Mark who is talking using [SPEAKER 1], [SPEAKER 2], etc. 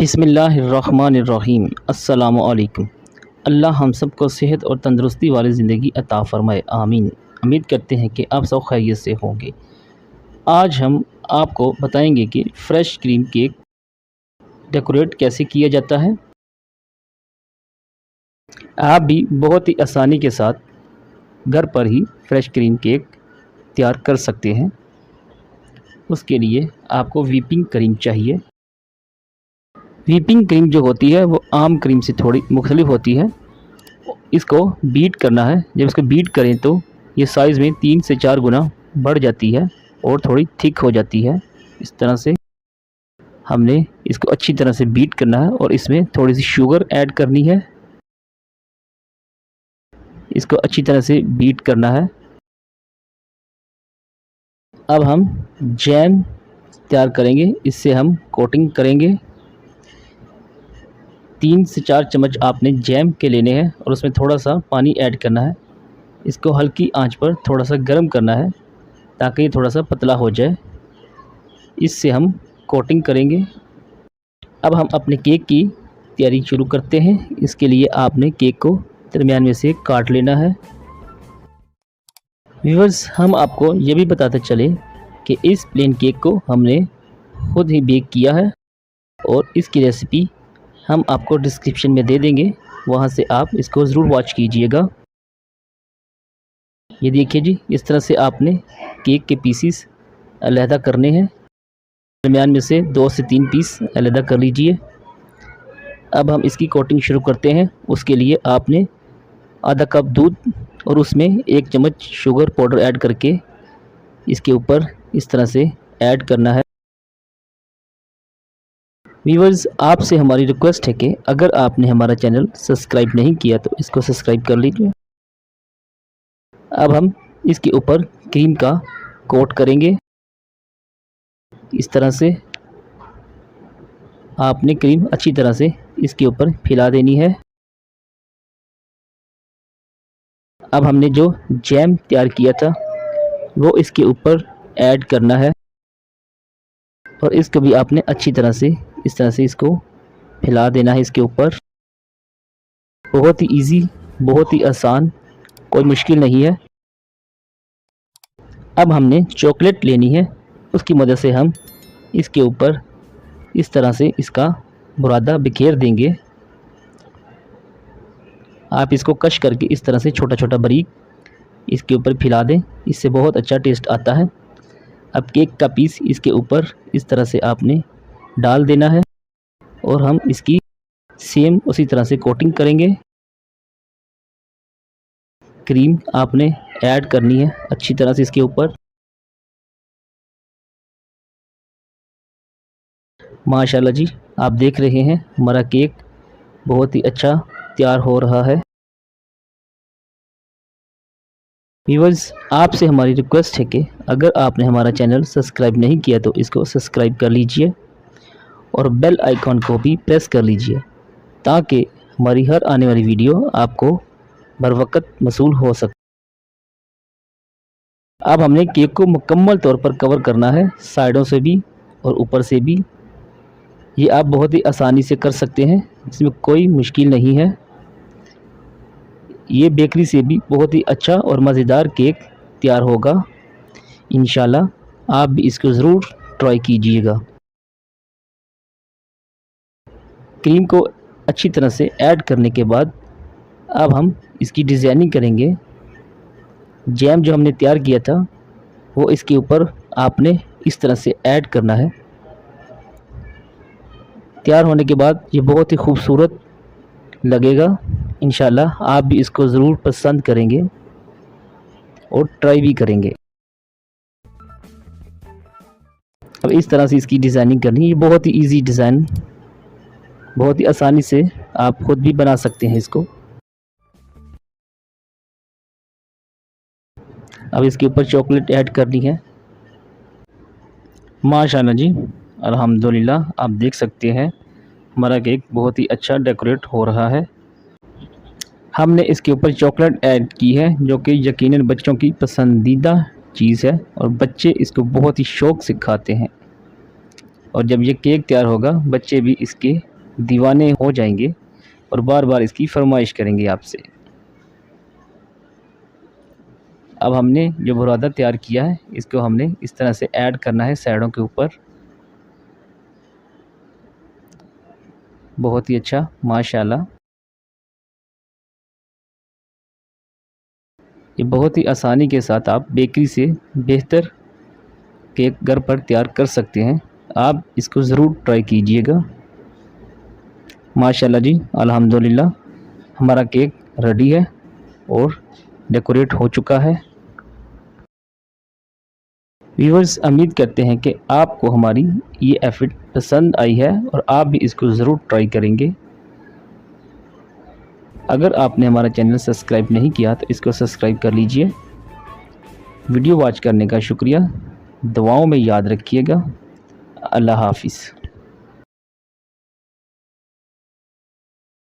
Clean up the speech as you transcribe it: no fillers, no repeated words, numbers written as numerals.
[SPEAKER 1] बिस्मिल्लाहिर्रहमानिर्रहीम। अस्सलामु अलैकुम। अल्लाह हम सबको सेहत और तंदुरुस्ती वाली ज़िंदगी अता फ़रमाए, आमीन। उम्मीद करते हैं कि आप सब खैरियत से होंगे। आज हम आपको बताएंगे कि फ़्रेश क्रीम केक डेकोरेट कैसे किया जाता है। आप भी बहुत ही आसानी के साथ घर पर ही फ़्रेश क्रीम केक तैयार कर सकते हैं। उसके लिए आपको व्हिपिंग क्रीम चाहिए। व्हिपिंग क्रीम जो होती है वो आम क्रीम से थोड़ी मुख्तलिफ होती है। इसको बीट करना है। जब इसको बीट करें तो ये साइज़ में 3 से 4 गुना बढ़ जाती है और थोड़ी थिक हो जाती है। इस तरह से हमने इसको अच्छी तरह से बीट करना है और इसमें थोड़ी सी शुगर ऐड करनी है। इसको अच्छी तरह से बीट करना है। अब हम जैम तैयार करेंगे। इससे हम कोटिंग करेंगे। 3 से 4 चम्मच आपने जैम के लेने हैं और उसमें थोड़ा सा पानी ऐड करना है। इसको हल्की आंच पर थोड़ा सा गर्म करना है ताकि ये थोड़ा सा पतला हो जाए। इससे हम कोटिंग करेंगे। अब हम अपने केक की तैयारी शुरू करते हैं। इसके लिए आपने केक को दरमियान में से काट लेना है। व्यूअर्स, हम आपको ये भी बताते चले कि इस प्लेन केक को हमने खुद ही बेक किया है और इसकी रेसिपी हम आपको डिस्क्रिप्शन में दे देंगे, वहाँ से आप इसको ज़रूर वॉच कीजिएगा। ये देखिए जी, इस तरह से आपने केक के पीसीस अलहदा करने हैं। दरमियान में से 2 से 3 पीस अलहदा कर लीजिए। अब हम इसकी कोटिंग शुरू करते हैं। उसके लिए आपने आधा कप दूध और उसमें 1 चम्मच शुगर पाउडर ऐड करके इसके ऊपर इस तरह से ऐड करना है। व्यूअर्स, आपसे हमारी रिक्वेस्ट है कि अगर आपने हमारा चैनल सब्सक्राइब नहीं किया तो इसको सब्सक्राइब कर लीजिए। अब हम इसके ऊपर क्रीम का कोट करेंगे। इस तरह से आपने क्रीम अच्छी तरह से इसके ऊपर फैला देनी है। अब हमने जो जैम तैयार किया था वो इसके ऊपर ऐड करना है और इसको भी आपने अच्छी तरह से इस तरह से इसको फैला देना है इसके ऊपर। बहुत ही इजी, बहुत ही आसान, कोई मुश्किल नहीं है। अब हमने चॉकलेट लेनी है। उसकी मदद से हम इसके ऊपर इस तरह से इसका बुरादा बिखेर देंगे। आप इसको कश करके इस तरह से छोटा छोटा बारीक इसके ऊपर फैला दें, इससे बहुत अच्छा टेस्ट आता है। अब केक का पीस इसके ऊपर इस तरह से आपने डाल देना है और हम इसकी सेम उसी तरह से कोटिंग करेंगे। क्रीम आपने ऐड करनी है अच्छी तरह से इसके ऊपर। माशाल्लाह जी, आप देख रहे हैं हमारा केक बहुत ही अच्छा तैयार हो रहा है। व्यूअर्स, आपसे हमारी रिक्वेस्ट है कि अगर आपने हमारा चैनल सब्सक्राइब नहीं किया तो इसको सब्सक्राइब कर लीजिए और बेल आइकॉन को भी प्रेस कर लीजिए ताकि हमारी हर आने वाली वीडियो आपको बर वक्त मसूल हो सके। अब हमने केक को मुकम्मल तौर पर कवर करना है, साइडों से भी और ऊपर से भी। ये आप बहुत ही आसानी से कर सकते हैं, इसमें कोई मुश्किल नहीं है। ये बेकरी से भी बहुत ही अच्छा और मज़ेदार केक तैयार होगा। इंशाल्लाह आप भी इसको ज़रूर ट्राई कीजिएगा। क्रीम को अच्छी तरह से ऐड करने के बाद अब हम इसकी डिज़ाइनिंग करेंगे। जैम जो हमने तैयार किया था वो इसके ऊपर आपने इस तरह से ऐड करना है। तैयार होने के बाद ये बहुत ही खूबसूरत लगेगा। इंशाल्लाह आप भी इसको ज़रूर पसंद करेंगे और ट्राई भी करेंगे। अब इस तरह से इसकी डिज़ाइनिंग करनी है। ये बहुत ही इजी डिज़ाइन, बहुत ही आसानी से आप खुद भी बना सकते हैं इसको। अब इसके ऊपर चॉकलेट ऐड करनी है। माशाल्लाह जी, अल्हम्दुलिल्लाह, आप देख सकते हैं हमारा केक बहुत ही अच्छा डेकोरेट हो रहा है। हमने इसके ऊपर चॉकलेट ऐड की है जो कि यकीनन बच्चों की पसंदीदा चीज़ है और बच्चे इसको बहुत ही शौक़ से खाते हैं। और जब ये केक तैयार होगा बच्चे भी इसके दीवाने हो जाएंगे और बार बार इसकी फरमाइश करेंगे आपसे। अब हमने जो बुरादा तैयार किया है इसको हमने इस तरह से ऐड करना है साइडों के ऊपर। बहुत ही अच्छा माशाल्लाह। ये बहुत ही आसानी के साथ आप बेकरी से बेहतर केक घर पर तैयार कर सकते हैं। आप इसको ज़रूर ट्राई कीजिएगा। माशाल्लाह जी, अल्हम्दुलिल्लाह हमारा केक रेडी है और डेकोरेट हो चुका है। व्यूअर्स, उम्मीद करते हैं कि आपको हमारी ये एफर्ट पसंद आई है और आप भी इसको ज़रूर ट्राई करेंगे। अगर आपने हमारा चैनल सब्सक्राइब नहीं किया तो इसको सब्सक्राइब कर लीजिए। वीडियो वॉच करने का शुक्रिया। दुआओं में याद रखिएगा। अल्लाह हाफ़िज़।